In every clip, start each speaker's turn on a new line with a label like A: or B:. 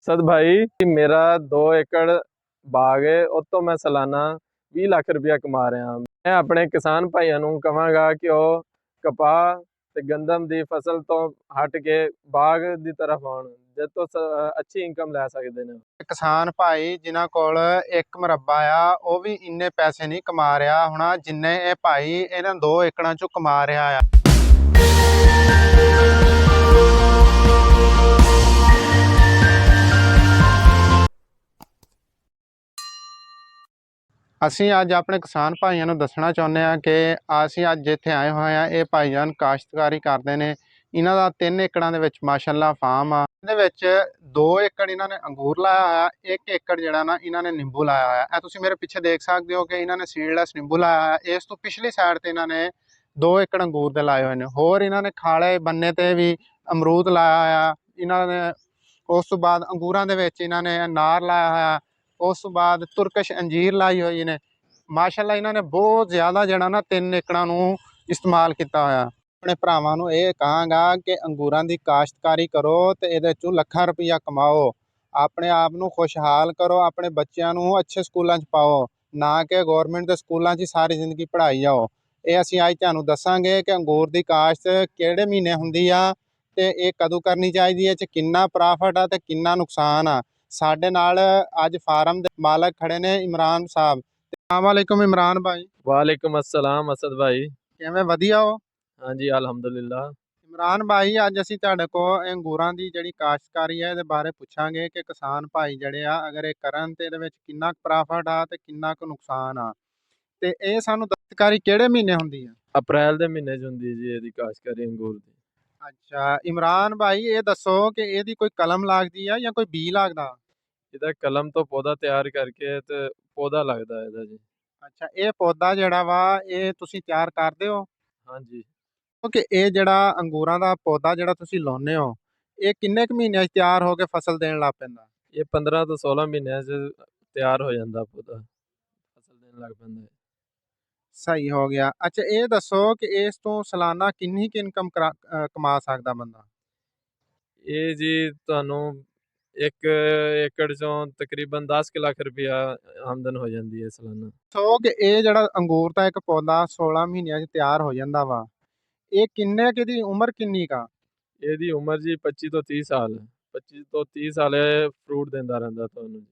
A: सद भाई मेरा 2 एकड़ बाग है उस तो मैं सालाना 20 लाख रुपया कमा रहा। मैं अपने किसान भाइयों ਨੂੰ ਕਹਾਂਗਾ ਕਿ ਉਹ ਕਪਾਹ ਤੇ ਗੰਦਮ ਦੀ ਫਸਲ ਤੋਂ ਹਟ ਕੇ ਬਾਗ ਦੀ ਤਰਫ ਆਉਣ ਜਿਸ ਤੋਂ ਅੱਛੀ ਇਨਕਮ ਲੈ ਸਕਦੇ ਨੇ।
B: ਕਿਸਾਨ ਭਾਈ ਜਿਨ੍ਹਾਂ ਕੋਲ 1 ਮਰਬਾ ਆ ਉਹ ਵੀ ਇੰਨੇ ਪੈਸੇ ਨਹੀਂ ਕਮਾ ਰਿਹਾ ਹੋਣਾ ਜਿੰਨੇ ਇਹ ਭਾਈ ਇਹਨਾਂ 2 ਏਕੜਾਂ ਚੋਂ ਕਮਾ ਰਿਹਾ ਆ। ਅਸੀਂ ਅੱਜ ਆਪਣੇ ਕਿਸਾਨ ਭਾਈਆਂ ਨੂੰ ਦੱਸਣਾ ਚਾਹੁੰਦੇ ਹਾਂ ਕਿ ਅਸੀਂ ਅੱਜ ਜਿੱਥੇ ਆਏ ਹੋਏ ਆ ਇਹ ਭਾਈਜਾਨ ਕਾਸ਼ਤਕਾਰੀ ਕਰਦੇ ਨੇ। ਇਹਨਾਂ ਦਾ 3 ਏਕੜਾਂ ਦੇ ਵਿੱਚ ਮਾਸ਼ਾਅੱਲਾ ਫਾਰਮ ਆ। ਇਹਦੇ ਵਿੱਚ 2 ਏਕੜ ਇਹਨਾਂ ਨੇ ਅੰਗੂਰ ਲਾਇਆ ਹੋਇਆ, 1 ਏਕੜ ਜਿਹੜਾ ਨਾ ਇਹਨਾਂ ਨੇ ਨਿੰਬੂ ਲਾਇਆ ਹੋਇਆ। ਇਹ ਤੁਸੀਂ ਮੇਰੇ ਪਿੱਛੇ ਦੇਖ ਸਕਦੇ ਹੋ ਕਿ ਇਹਨਾਂ ਨੇ ਸੀਡਲੈਸ ਨਿੰਬੂ ਲਾਇਆ ਹੋਇਆ। ਇਸ ਤੋਂ ਪਿਛਲੀ ਸਾਈਡ ਤੇ ਇਹਨਾਂ ਨੇ 2 ਏਕੜ ਅੰਗੂਰ ਦੇ ਲਾਏ ਹੋਏ ਨੇ। ਹੋਰ ਇਹਨਾਂ ਨੇ ਖਾਲੇ ਬੰਨੇ ਤੇ ਵੀ ਅਮਰੂਦ ਲਾਇਆ ਹੋਇਆ ਇਹਨਾਂ ਨੇ। ਉਸ ਤੋਂ ਬਾਅਦ ਅੰਗੂਰਾਂ ਦੇ ਵਿੱਚ ਇਹਨਾਂ ਨੇ ਅਨਾਰ ਲਾਇਆ ਹੋਇਆ। ਉਸ ਤੋਂ ਬਾਅਦ ਤੁਰਕਸ਼ ਅੰਜੀਰ ਲਾਈ ਹੋਈ ਨੇ। ਮਾਸ਼ਾਅੱਲਾ ਇਹਨਾਂ ਨੇ ਬਹੁਤ ਜ਼ਿਆਦਾ ਜਿਹੜਾ ਨਾ 3 ਏਕੜਾਂ ਨੂੰ ਇਸਤੇਮਾਲ ਕੀਤਾ ਹੋਇਆ। ਆਪਣੇ ਭਰਾਵਾਂ ਨੂੰ ਇਹ ਕਹਾਂਗਾ ਕਿ ਅੰਗੂਰਾਂ ਦੀ ਕਾਸ਼ਤਕਾਰੀ ਕਰੋ ਤੇ ਇਹਦੇ ਚੋਂ ਲੱਖਾਂ ਰੁਪਈਆ ਕਮਾਓ। ਆਪਣੇ ਆਪ ਨੂੰ ਖੁਸ਼ਹਾਲ ਕਰੋ, ਆਪਣੇ ਬੱਚਿਆਂ ਨੂੰ ਅੱਛੇ ਸਕੂਲਾਂ 'ਚ ਪਾਓ, ਨਾ ਕਿ ਗੌਰਮੈਂਟ ਦੇ ਸਕੂਲਾਂ 'ਚ ਸਾਰੀ ਜ਼ਿੰਦਗੀ ਪੜ੍ਹਾਈ ਜਾਓ। ਇਹ ਅਸੀਂ ਅੱਜ ਤੁਹਾਨੂੰ ਦੱਸਾਂਗੇ ਕਿ ਅੰਗੂਰ ਦੀ ਕਾਸ਼ਤ ਕਿਹੜੇ ਮਹੀਨੇ ਹੁੰਦੀ ਆ ਤੇ ਇਹ ਕਦੋਂ ਕਰਨੀ ਚਾਹੀਦੀ ਹੈ, 'ਚ ਕਿੰਨਾ ਪ੍ਰੋਫਿਟ ਆ ਤੇ ਕਿੰਨਾ ਨੁਕਸਾਨ ਆ। ਸਾਡੇ ਨਾਲ ਅੱਜ ਫਾਰਮ ਦੇ ਮਾਲਕ ਖੜੇ ਨੇ ਇਮਰਾਨ ਸਾਹਿਬ। अस्सलाम वालेकुम इमरान भाई।
A: वालेकुम अस्सलाम असद भाई।
B: किवें वधिया हो?
A: हाँ जी अल्हम्दुलिल्लाह।
B: इमरान भाई ਅੱਜ ਅਸੀਂ ਤੁਹਾਡੇ ਕੋਲ ਅੰਗੂਰਾਂ ਦੀ ਜਿਹੜੀ ਕਾਸ਼ਤਕਾਰੀ ਹੈ ਇਹਦੇ ਬਾਰੇ ਪੁੱਛਾਂਗੇ ਕਿ ਕਿਸਾਨ ਭਾਈ ਜਿਹੜੇ ਆ ਅਗਰ ਇਹ ਕਰਨ ਤੇ ਇਹਦੇ ਵਿੱਚ ਕਿੰਨਾ ਕੁ ਪ੍ਰੋਫਿਟ ਆ ਤੇ ਕਿੰਨਾ ਕੁ ਨੁਕਸਾਨ ਆ ਤੇ ਇਹ ਸਾਨੂੰ ਕਾਸ਼ਤਕਾਰੀ ਕਿਹੜੇ ਮਹੀਨੇ ਹੁੰਦੀ ਆ?
A: ਅਪ੍ਰੈਲ ਦੇ ਮਹੀਨੇ 'ਚ ਹੁੰਦੀ ਜੀ ਇਹਦੀ ਕਾਸ਼ਤਕਾਰੀ ਅੰਗੂਰ ਦੀ।
B: ਅੱਛਾ ਇਮਰਾਨ ਭਾਈ ਇਹ ਦੱਸੋ ਕਿ ਇਹਦੀ ਕੋਈ ਕਲਮ ਲੱਗਦੀ ਆ ਜਾਂ ਕੋਈ ਬੀ ਲੱਗਦਾ?
A: ਇਹਦਾ ਕਲਮ ਤੋਂ ਪੌਦਾ ਤਿਆਰ ਕਰਕੇ ਤੇ ਪੌਦਾ ਲੱਗਦਾ ਇਹਦਾ ਜੀ।
B: ਅੱਛਾ ਇਹ ਪੌਦਾ ਜਿਹੜਾ ਵਾ ਇਹ ਤੁਸੀਂ ਤਿਆਰ ਕਰਦੇ ਹੋ?
A: ਹਾਂਜੀ।
B: ਕਿਉਂਕਿ ਇਹ ਜਿਹੜਾ ਅੰਗੂਰਾਂ ਦਾ ਪੌਦਾ ਜਿਹੜਾ ਤੁਸੀਂ ਲਾਉਂਦੇ ਹੋ ਇਹ ਕਿੰਨੇ ਕੁ ਮਹੀਨਿਆਂ 'ਚ ਤਿਆਰ ਹੋ ਕੇ ਫਸਲ ਦੇਣ ਲੱਗ ਪੈਂਦਾ?
A: ਇਹ 15 ਤੋਂ 16 ਮਹੀਨਿਆਂ 'ਚ ਤਿਆਰ ਹੋ ਜਾਂਦਾ ਪੌਦਾ, ਫਸਲ ਦੇਣ ਲੱਗ ਪੈਂਦਾ ਹੈ।
B: ਸਹੀ ਹੋ ਗਿਆ। ਅੱਛਾ ਇਹ ਦੱਸੋ ਕਿ ਇਸ ਤੋਂ ਸਾਲਾਨਾ ਕਿੰਨੀ ਕੁ ਇਨਕਮ ਕਮਾ ਸਕਦਾ ਬੰਦਾ?
A: ਇਹ ਜੀ ਤੁਹਾਨੂੰ 1 ਏਕੜ 'ਚੋਂ ਤਕਰੀਬਨ 10 ਕੁ ਲੱਖ ਰੁਪਇਆ ਆਮਦਨ ਹੋ ਜਾਂਦੀ ਹੈ ਸਾਲਾਨਾ।
B: ਸੋ ਕਿ ਇਹ ਜਿਹੜਾ ਅੰਗੂਰ ਦਾ ਇੱਕ ਪੌਦਾ 16 ਮਹੀਨਿਆਂ 'ਚ ਤਿਆਰ ਹੋ ਜਾਂਦਾ ਵਾ, ਇਹ ਕਿੰਨੇ ਕੁ ਦੀ ਉਮਰ ਕਿੰਨੀ ਕਾ?
A: ਇਹਦੀ ਉਮਰ ਜੀ 25 ਤੋਂ 30 ਸਾਲ ਹੈ। 25 ਤੋਂ 30 ਸਾਲ ਇਹ ਫਰੂਟ ਦਿੰਦਾ ਰਹਿੰਦਾ ਤੁਹਾਨੂੰ ਜੀ।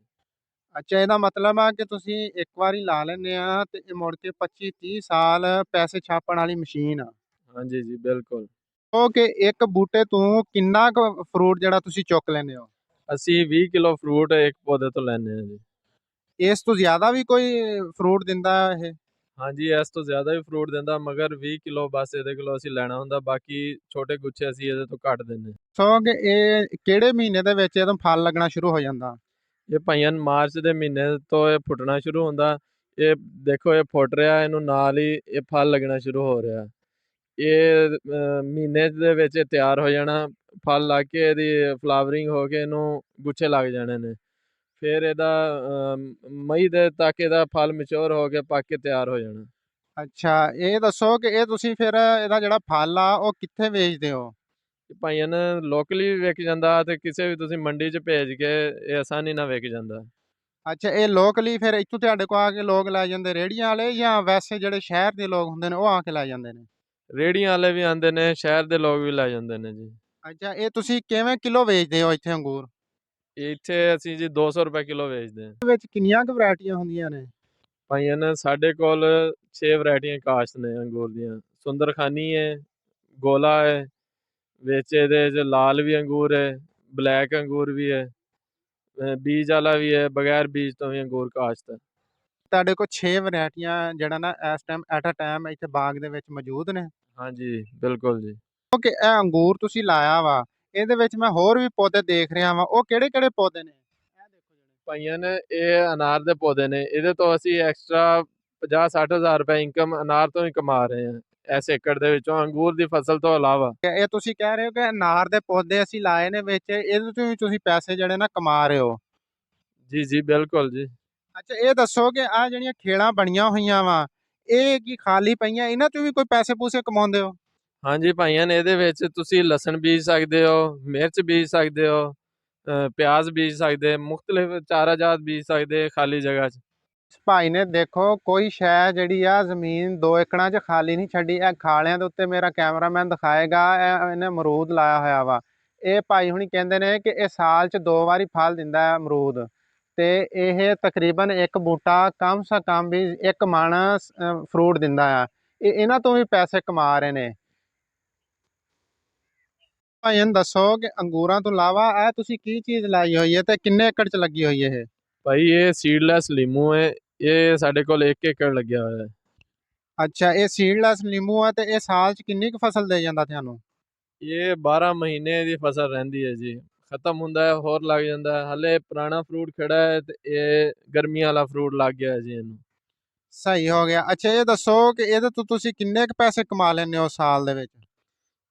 B: ਅੱਛਾ ਇਹਦਾ ਮਤਲਬ ਆ ਕਿ ਤੁਸੀਂ ਇੱਕ ਵਾਰੀ ਲਾ ਲੈਂਦੇ ਆ ਤੇ ਇਹ ਮੁੜ ਕੇ 25-30 ਸਾਲ ਪੈਸੇ ਛਾਪਣ ਵਾਲੀ ਮਸ਼ੀਨ ਆ।
A: ਹਾਂਜੀ ਜੀ ਬਿਲਕੁਲ।
B: ਸੋ ਕਿ ਇੱਕ ਬੂਟੇ ਤੋਂ ਕਿੰਨਾ ਕੁ ਫਰੂਟ ਜਿਹੜਾ ਤੁਸੀਂ ਚੁੱਕ ਲੈਂਦੇ ਹੋ?
A: ਅਸੀਂ 20 ਕਿਲੋ ਫਰੂਟ ਇੱਕ ਪੌਦੇ ਤੋਂ ਲੈਂਦੇ ਹਾਂ ਜੀ।
B: ਇਸ ਤੋਂ ਜ਼ਿਆਦਾ ਵੀ ਕੋਈ ਫਰੂਟ ਦਿੰਦਾ ਇਹ?
A: ਹਾਂਜੀ ਇਸ ਤੋਂ ਜ਼ਿਆਦਾ ਵੀ ਫਰੂਟ ਦਿੰਦਾ, ਮਗਰ 20 ਕਿਲੋ ਬਸ ਇਹਦੇ ਕੋਲੋਂ ਅਸੀਂ ਲੈਣਾ ਹੁੰਦਾ, ਬਾਕੀ ਛੋਟੇ ਗੁੱਛੇ ਅਸੀਂ ਇਹਦੇ ਤੋਂ ਕੱਟ ਦਿੰਦੇ।
B: ਸੋ ਕਿ ਇਹ ਕਿਹੜੇ ਮਹੀਨੇ ਦੇ ਵਿੱਚ ਇਹਦਾ ਫਲ ਲੱਗਣਾ ਸ਼ੁਰੂ ਹੋ ਜਾਂਦਾ?
A: ਇਹ ਭਾਈਆਂ ਮਾਰਚ ਦੇ ਮਹੀਨੇ ਤੋਂ ਇਹ ਫੁੱਟਣਾ ਸ਼ੁਰੂ ਹੁੰਦਾ। ਇਹ ਦੇਖੋ ਇਹ ਫੁੱਟ ਰਿਹਾ, ਇਹਨੂੰ ਨਾਲ ਹੀ ਇਹ ਫਲ ਲੱਗਣਾ ਸ਼ੁਰੂ ਹੋ ਰਿਹਾ। ਇਹ ਮਹੀਨੇ ਦੇ ਵਿੱਚ ਇਹ ਤਿਆਰ ਹੋ ਜਾਣਾ, ਫਲ ਲੱਗ ਕੇ ਇਹਦੀ ਫਲਾਵਰਿੰਗ ਹੋ ਕੇ ਇਹਨੂੰ ਗੁੱਛੇ ਲੱਗ ਜਾਣੇ ਨੇ। ਫਿਰ ਇਹਦਾ ਮਈ ਦੇ ਤੱਕ ਇਹਦਾ ਫਲ ਮੈਚੁਰ ਹੋ ਕੇ ਪੱਕ ਕੇ ਤਿਆਰ ਹੋ ਜਾਣਾ।
B: ਅੱਛਾ ਇਹ ਦੱਸੋ ਕਿ ਇਹ ਤੁਸੀਂ ਫਿਰ ਇਹਦਾ ਜਿਹੜਾ ਫਲ ਆ ਉਹ ਕਿੱਥੇ ਵੇਚਦੇ ਹੋ?
A: ਭਾਈਆਂ ਲੋਕਲੀ ਵੀ ਵਿਕ ਜਾਂਦਾ ਤੇ ਕਿਸੇ ਵੀ ਤੁਸੀਂ ਮੰਡੀ 'ਚ ਭੇਜ ਕੇ ਇਹ ਆਸਾਨੀ ਨਾਲ ਵਿਕ ਜਾਂਦਾ।
B: ਅੱਛਾ ਇਹ ਲੋਕਲੀ ਫਿਰ ਇੱਥੋਂ ਤੁਹਾਡੇ ਕੋਲ ਆ ਕੇ ਲੋਕ ਲੈ ਜਾਂਦੇ ਰੇਹੜੀਆਂ ਵਾਲੇ, ਜਾਂ ਵੈਸੇ ਜਿਹੜੇ ਸ਼ਹਿਰ ਦੇ ਲੋਕ ਹੁੰਦੇ ਨੇ ਉਹ ਆ ਕੇ ਲੈ ਜਾਂਦੇ ਨੇ?
A: ਰੇਹੜੀਆਂ ਵਾਲੇ ਵੀ ਆਉਂਦੇ ਨੇ, ਸ਼ਹਿਰ ਦੇ ਲੋਕ ਵੀ ਲੈ ਜਾਂਦੇ ਨੇ ਜੀ।
B: ਅੱਛਾ ਇਹ ਤੁਸੀਂ ਕਿਵੇਂ ਕਿਲੋ ਵੇਚਦੇ ਹੋ ਇੱਥੇ ਅੰਗੂਰ?
A: ਇੱਥੇ ਅਸੀਂ ਜੀ 200 ਰੁਪਏ ਕਿਲੋ ਵੇਚਦੇ ਹਾਂ।
B: ਇਹਦੇ ਵਿੱਚ ਕਿੰਨੀਆਂ ਕੁ ਵੈਰਾਈਟੀਆਂ ਹੁੰਦੀਆਂ ਨੇ?
A: ਭਾਈਆਂ ਸਾਡੇ ਕੋਲ 6 ਵੈਰਾਈਟੀਆਂ ਕਾਸ਼ਤ ਨੇ ਅੰਗੂਰ ਦੀਆਂ। ਸੁੰਦਰਖਾਨੀ ਹੈ, ਗੋਲਾ ਹੈ, ਵਿੱਚ ਇਹਦੇ 'ਚ ਲਾਲ ਵੀ ਅੰਗੂਰ ਹੈ, ਬਲੈਕ ਅੰਗੂਰ ਵੀ ਹੈ, ਬੀਜ ਵਾਲਾ ਵੀ ਹੈ, ਬਗੈਰ ਬੀਜ ਤੋਂ ਵੀ ਅੰਗੂਰ ਕਾਸ਼ਤ ਹੈ।
B: ਤੁਹਾਡੇ ਕੋਲ 6 ਵੈਰਾਈਟੀਆਂ ਜਿਹੜਾ ਨਾ ਇਸ ਟਾਈਮ ਐਟ ਅ ਟਾਈਮ ਇੱਥੇ ਬਾਗ ਦੇ ਵਿੱਚ ਮੌਜੂਦ ਨੇ?
A: ਹਾਂਜੀ ਬਿਲਕੁਲ ਜੀ।
B: ਕਿਉਂਕਿ ਇਹ ਅੰਗੂਰ ਤੁਸੀਂ ਲਾਇਆ ਵਾ ਇਹਦੇ ਵਿੱਚ ਮੈਂ ਹੋਰ ਵੀ ਪੌਦੇ ਦੇਖ ਰਿਹਾ ਵਾਂ, ਉਹ ਕਿਹੜੇ ਕਿਹੜੇ ਪੌਦੇ ਨੇ? ਇਹ ਦੇਖੋ ਜਿਹੜੇ
A: ਭਾਈਆਂ ਇਹ ਅਨਾਰ ਦੇ ਪੌਦੇ ਨੇ। ਇਹਦੇ ਤੋਂ ਅਸੀਂ ਐਕਸਟਰਾ 50-60 ਹਜ਼ਾਰ ਰੁਪਏ ਇਨਕਮ ਅਨਾਰ ਤੋਂ ਹੀ ਕਮਾ ਰਹੇ ਹਾਂ ਇਸ ਏਕੜ ਦੇ ਵਿੱਚੋਂ, ਅੰਗੂਰ ਦੀ ਫਸਲ ਤੋਂ ਇਲਾਵਾ।
B: ਇਹ ਤੁਸੀਂ ਕਹਿ ਰਹੇ ਹੋ ਕਿ ਅਨਾਰ ਦੇ ਪੌਦੇ ਅਸੀਂ ਲਾਏ ਨੇ ਵਿੱਚ, ਇਹਦੇ ਤੋਂ ਵੀ ਤੁਸੀਂ ਪੈਸੇ ਜਿਹੜੇ ਨਾ ਕਮਾ ਰਹੇ ਹੋ?
A: ਜੀ ਜੀ ਬਿਲਕੁਲ ਜੀ।
B: ਅੱਛਾ ਇਹ ਦੱਸੋ ਕਿ ਆਹ ਜਿਹੜੀਆਂ ਖੇਲਾਂ ਬਣੀਆਂ ਹੋਈਆਂ ਵਾ ਇਹ ਕੀ ਖਾਲੀ ਪਈਆਂ, ਇਹਨਾਂ ਤੋਂ ਵੀ ਕੋਈ ਪੈਸੇ ਪੂਸੇ ਕਮਾਉਂਦੇ ਹੋ?
A: ਹਾਂਜੀ ਭਾਈਆਂ ਇਹਦੇ ਵਿੱਚ ਤੁਸੀਂ ਲਸਣ ਬੀਜ ਸਕਦੇ ਹੋ, ਮਿਰਚ ਬੀਜ ਸਕਦੇ ਹੋ, ਪਿਆਜ਼ ਬੀਜ ਸਕਦੇ, ਮੁਖਤਲਿਫ ਚਾਰਾ ਜਾਤ ਬੀਜ ਸਕਦੇ ਖਾਲੀ ਜਗ੍ਹਾ 'ਚ।
B: ਭਾਈ ਨੇ ਦੇਖੋ ਕੋਈ ਸ਼ੈ ਜਿਹੜੀ ਆ ਜ਼ਮੀਨ 2 ਏਕੜਾਂ 'ਚ ਖਾਲੀ ਨਹੀਂ ਛੱਡੀ। ਇਹ ਖਾਲਿਆਂ ਦੇ ਉੱਤੇ ਮੇਰਾ ਕੈਮਰਾਮੈਨ ਦਿਖਾਏਗਾ, ਇਹਨੇ ਅਮਰੂਦ ਲਾਇਆ ਹੋਇਆ ਵਾ। ਇਹ ਭਾਈ ਹੁਣੀ ਕਹਿੰਦੇ ਨੇ ਕਿ ਇਹ ਸਾਲ 'ਚ 2 ਵਾਰੀ ਫਲ ਦਿੰਦਾ ਹੈ ਅਮਰੂਦ, ਤੇ ਇਹ ਤਕਰੀਬਨ ਇੱਕ ਬੂਟਾ ਕਮ ਸੇ ਕਮ ਵੀ 1 ਮਣ ਫਰੂਟ ਦਿੰਦਾ ਆ। ਇਹਨਾਂ ਤੋਂ ਵੀ ਪੈਸੇ ਕਮਾ ਰਹੇ ਨੇ। ਭਾਈ ਨੂੰ ਦੱਸੋ ਕਿ ਅੰਗੂਰਾਂ ਤੋਂ ਇਲਾਵਾ ਇਹ ਤੁਸੀਂ ਕੀ ਚੀਜ਼ ਲਾਈ ਹੋਈ ਹੈ ਤੇ ਕਿੰਨੇ ਏਕੜ 'ਚ ਲੱਗੀ ਹੋਈ ਹੈ ਇਹ?
A: ਭਾਈ ਇਹ ਸੀਡਲੈਸ ਲੀਮੂ ਹੈ, ਇਹ ਸਾਡੇ ਕੋਲ 1 ਏਕੜ ਲੱਗਿਆ ਹੋਇਆ ਹੈ।
B: ਅੱਛਾ, ਇਹ ਸੀਡਲੈਸ ਨਿੰਬੂ ਆ ਤੇ ਇਹ ਸਾਲ 'ਚ ਕਿੰਨੀ ਕੁ ਫਸਲ ਦੇ ਜਾਂਦਾ ਤੁਹਾਨੂੰ?
A: ਇਹ 12 ਮਹੀਨੇ ਦੀ ਫਸਲ ਰਹਿੰਦੀ ਹੈ ਜੀ, ਖਤਮ ਹੁੰਦਾ ਹੈ ਹੋਰ ਲੱਗ ਜਾਂਦਾ ਹੈ। ਹਲੇ ਪੁਰਾਣਾ ਫਰੂਟ ਖੜਾ ਹੈ ਤੇ ਇਹ ਗਰਮੀਆਂ ਵਾਲਾ ਫਰੂਟ ਲੱਗ ਗਿਆ ਹੈ ਜੀ ਇਹਨੂੰ।
B: ਸਹੀ ਹੋ ਗਿਆ। ਅੱਛਾ, ਇਹ ਦੱਸੋ ਕਿ ਇਹਦੇ ਤੋਂ ਤੁਸੀਂ ਕਿੰਨੇ ਕੁ ਪੈਸੇ ਕਮਾ ਲੈਂਦੇ ਹੋ ਸਾਲ ਦੇ ਵਿੱਚ?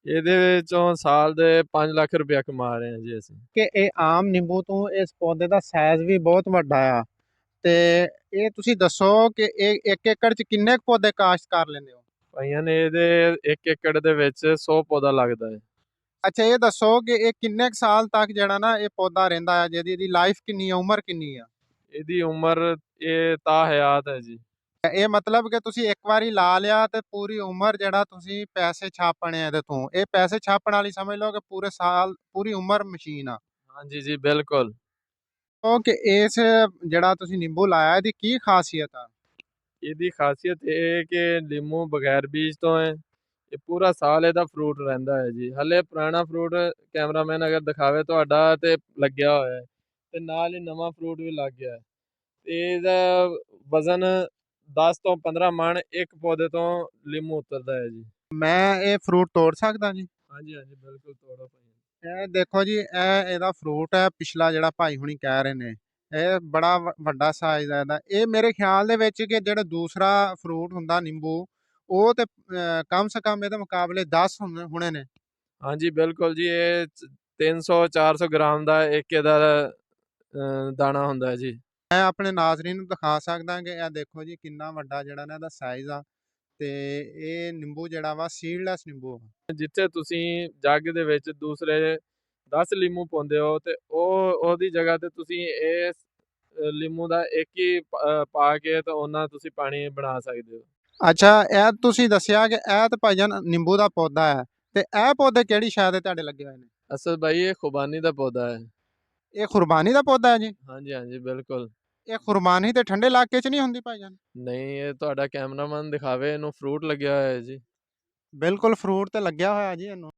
A: ਇਹਦੇ ਵਿੱਚੋਂ ਸਾਲ ਦੇ 5 ਲੱਖ ਰੁਪਇਆ ਕਮਾ ਰਹੇ ਹਾਂ ਜੀ ਅਸੀਂ।
B: ਕਿ ਇਹ ਆਮ ਨਿੰਬੂ ਤੋਂ ਇਸ ਪੌਦੇ ਦਾ ਸਾਈਜ਼ ਵੀ ਬਹੁਤ ਵੱਡਾ ਆ, ਤੇ ਇਹ ਤੁਸੀਂ ਦੱਸੋ ਕਿ ਇਹ 1 ਏਕੜ 'ਚ ਕਿੰਨੇ ਕੁ ਪੌਦੇ ਕਾਸ਼ਤ ਕਰ ਲੈਂਦੇ ਹੋ?
A: ਭਾਈਆਂ ਨੇ ਇਹਦੇ 1 ਏਕੜ ਦੇ ਵਿੱਚ 100 ਪੌਦਾ ਲੱਗਦਾ ਹੈ।
B: ਅੱਛਾ, ਇਹ ਦੱਸੋ ਕਿ ਇਹ ਕਿੰਨੇ ਕੁ ਸਾਲ ਤੱਕ ਜਿਹੜਾ ਨਾ ਇਹ ਪੌਦਾ ਰਹਿੰਦਾ ਆ, ਜਿਹਦੀ ਇਹਦੀ ਲਾਈਫ ਕਿੰਨੀ ਆ, ਉਮਰ ਕਿੰਨੀ ਆ?
A: ਇਹਦੀ ਉਮਰ ਇਹ ਤਾਂ ਹਯਾਤ ਹੈ ਜੀ।
B: ਇਹ ਮਤਲਬ ਕਿ ਤੁਸੀਂ ਇੱਕ ਵਾਰੀ ਲਾ ਲਿਆ ਤੇ ਪੂਰੀ ਉਮਰ ਜਿਹੜਾ ਤੁਸੀਂ ਪੈਸੇ ਛਾਪਣੇ ਇਹਦੇ ਤੋਂ, ਇਹ ਪੈਸੇ ਛਾਪਣ ਵਾਲੀ ਸਮਝ ਲਓ ਕਿ ਪੂਰੇ ਸਾਲ ਪੂਰੀ ਉਮਰ ਮਸ਼ੀਨ ਆ।
A: ਹਾਂਜੀ ਜੀ ਬਿਲਕੁਲ।
B: ਉਹ ਕਿ ਇਸ ਜਿਹੜਾ ਤੁਸੀਂ ਨਿੰਬੂ ਲਾਇਆ ਇਹਦੀ ਕੀ ਖਾਸੀਅਤ ਆ?
A: ਇਹਦੀ ਖਾਸੀਅਤ ਇਹ ਹੈ ਕਿ ਲੀਮੂ ਬਗੈਰ ਬੀਜ ਤੋਂ ਹੈ, ਇਹ ਪੂਰਾ ਸਾਲ ਇਹਦਾ ਫਰੂਟ ਰਹਿੰਦਾ ਹੈ ਜੀ। ਹਲੇ ਪੁਰਾਣਾ ਫਰੂਟ ਕੈਮਰਾਮੈਨ ਅਗਰ ਦਿਖਾਵੇ ਤੁਹਾਡਾ ਤੇ ਲੱਗਿਆ ਹੋਇਆ ਹੈ, ਤੇ ਨਾਲ ਹੀ ਨਵਾਂ ਫਰੂਟ ਵੀ ਲੱਗ ਗਿਆ ਹੈ। ਤੇ ਇਹਦਾ ਵਜ਼ਨ 10 ਤੋਂ 15 ਮਣ ਇੱਕ ਪੌਦੇ ਤੋਂ ਲੀਮੂ ਉਤਰਦਾ ਹੈ ਜੀ।
B: ਮੈਂ ਇਹ ਫਰੂਟ ਤੋੜ ਸਕਦਾ ਜੀ?
A: ਹਾਂਜੀ ਹਾਂਜੀ ਬਿਲਕੁਲ ਤੋੜੋ ਭਾਈ।
B: ਇਹ ਦੇਖੋ ਜੀ, ਇਹ ਇਹਦਾ ਫਰੂਟ ਹੈ ਪਿਛਲਾ ਜਿਹੜਾ ਭਾਈ ਹੁਣੀ ਕਹਿ ਰਹੇ ਨੇ। ਇਹ ਬੜਾ ਵੱਡਾ ਸਾਈਜ਼ ਹੈ ਇਹਦਾ। ਇਹ ਮੇਰੇ ਖਿਆਲ ਦੇ ਵਿੱਚ ਕਿ ਜਿਹੜਾ ਦੂਸਰਾ ਫਰੂਟ ਹੁੰਦਾ ਨਿੰਬੂ, ਉਹ ਤੇ ਕਮ ਸੇ ਕਮ ਇਹਦੇ ਮੁਕਾਬਲੇ 10 ਹੋਣੇ ਨੇ।
A: ਹਾਂਜੀ ਬਿਲਕੁਲ ਜੀ, ਇਹ 300-400 ਗ੍ਰਾਮ ਦਾ ਇੱਕ ਇਹਦਾ ਦਾਣਾ ਹੁੰਦਾ ਹੈ ਜੀ।
B: ਮੈਂ ਆਪਣੇ ਨਾਜ਼ਰੀਨ ਨੂੰ ਦਿਖਾ ਸਕਦਾ ਕਿ ਇਹ ਦੇਖੋ ਜੀ ਕਿੰਨਾ ਵੱਡਾ ਜਿਹੜਾ ਨਾ ਇਹਦਾ ਸਾਈਜ਼ ਆ, ਤੇ ਇਹ ਨਿੰਬੂ ਜਿਹੜਾ ਵਾ ਸੀਡਲੈਸ ਨਿੰਬੂ ਆ।
A: ਜਿੱਥੇ ਤੁਸੀਂ ਜੱਗ ਦੇ ਵਿੱਚ ਦੂਸਰੇ 10 ਲੀਮੂ ਪਾਉਂਦੇ ਹੋ ਤੇ ਉਹਦੀ ਜਗ੍ਹਾ ਤੇ ਤੁਸੀਂ ਇਹ ਲੀਮੂ ਦਾ ਇੱਕ ਹੀ ਪਾ ਕੇ ਤੇ ਉਹਨਾਂ ਤੁਸੀਂ ਪਾਣੀ ਬਣਾ ਸਕਦੇ ਹੋ।
B: ਅੱਛਾ, ਇਹ ਤੁਸੀਂ ਦੱਸਿਆ ਕਿ ਇਹ ਤਾਂ ਭਾਈਜਾਨ ਨਿੰਬੂ ਦਾ ਪੌਦਾ ਹੈ, ਤੇ ਇਹ ਪੌਦੇ ਕਿਹੜੀ ਸ਼ਾਇਦ ਦੇ ਤੁਹਾਡੇ ਲੱਗੇ ਹੋਏ ਨੇ?
A: ਅਸਲ ਭਾਈ ਇਹ ਖੁਬਾਨੀ ਦਾ ਪੌਦਾ ਹੈ।
B: ਇਹ ਖੁਰਬਾਨੀ ਦਾ ਪੌਦਾ ਹੈ ਜੀ?
A: ਹਾਂਜੀ ਹਾਂਜੀ ਬਿਲਕੁਲ।
B: ਇਹ ਖੁਰਬਾਨੀ ਤੇ ਠੰਡੇ ਇਲਾਕੇ 'ਚ ਨਹੀਂ ਹੁੰਦੀ ਭਾਈਜਾਨ?
A: ਨਹੀਂ, ਇਹ ਤੁਹਾਡਾ ਕੈਮਰਾਮੈਨ ਦਿਖਾਵੇ, ਇਹਨੂੰ ਫਰੂਟ ਲੱਗਿਆ ਹੋਇਆ ਹੈ ਜੀ।
B: ਬਿਲਕੁਲ ਫਰੂਟ ਤੇ ਲੱਗਿਆ ਹੋਇਆ ਜੀ ਇਹਨੂੰ।